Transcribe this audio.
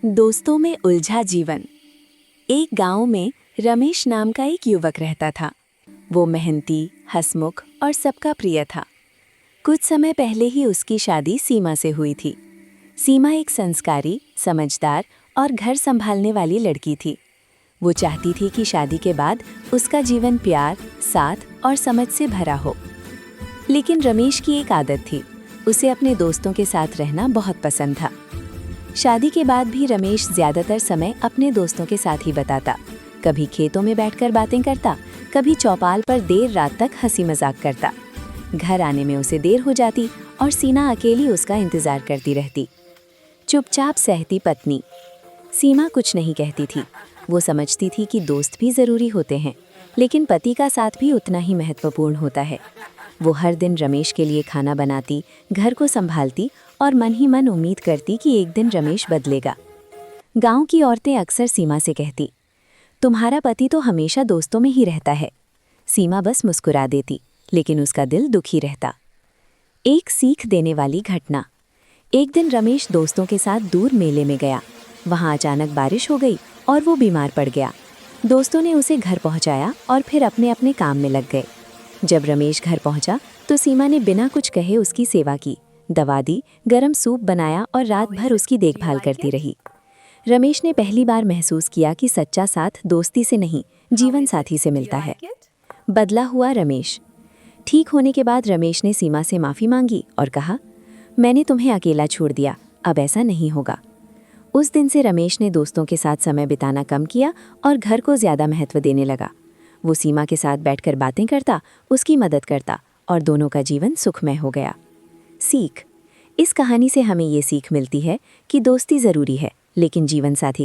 दोस्तों में उलझा जीवन। एक गांव में रमेश नाम का एक युवक रहता था। वो मेहनती, हंसमुख और सबका प्रिय था। कुछ समय पहले ही उसकी शादी सीमा से हुई थी। सीमा एक संस्कारी, समझदार और घर संभालने वाली लड़की थी। वो चाहती थी कि शादी के बाद उसका जीवन प्यार, साथ और समझ से भरा हो। लेकिन रमेश की एक आदत थी, उसे अपने दोस्तों के साथ रहना बहुत पसंद था। शादी के बाद भी रमेश ज्यादातर समय अपने दोस्तों के साथ ही बिताता। कभी खेतों में बैठकर बातें करता, कभी चौपाल पर देर रात तक हंसी मजाक करता। घर आने में उसे देर हो जाती और सीमा अकेली उसका इंतजार करती रहती। चुपचाप सहती पत्नी सीमा कुछ नहीं कहती थी। वो समझती थी कि दोस्त भी जरूरी होते हैं, लेकिन पति का साथ भी उतना ही महत्वपूर्ण होता है। वो हर दिन रमेश के लिए खाना बनाती, घर को संभालती और मन ही मन उम्मीद करती कि एक दिन रमेश बदलेगा। गांव की औरतें अक्सर सीमा से कहती, तुम्हारा पति तो हमेशा दोस्तों में ही रहता है। सीमा बस मुस्कुरा देती, लेकिन उसका दिल दुखी रहता। एक सीख देने वाली घटना। एक दिन रमेश दोस्तों के साथ दूर मेले में गया। वहां अचानक बारिश हो गई और वो बीमार पड़ गया। दोस्तों ने उसे घर पहुंचाया और फिर अपने अपने काम में लग गए। जब रमेश घर पहुंचा तो सीमा ने बिना कुछ कहे उसकी सेवा की, दवा दी, गरम सूप बनाया और रात भर उसकी देखभाल करती रही। रमेश ने पहली बार महसूस किया कि सच्चा साथ दोस्ती से नहीं, जीवन साथी से मिलता है। बदला हुआ रमेश। ठीक होने के बाद रमेश ने सीमा से माफ़ी मांगी और कहा, मैंने तुम्हें अकेला छोड़ दिया, अब ऐसा नहीं होगा। उस दिन से रमेश ने दोस्तों के साथ समय बिताना कम किया और घर को ज़्यादा महत्व देने लगा। वो सीमा के साथ बैठकर बातें करता, उसकी मदद करता और दोनों का जीवन सुखमय हो गया। सीख। इस कहानी से हमें ये सीख मिलती है कि दोस्ती ज़रूरी है, लेकिन जीवन साथी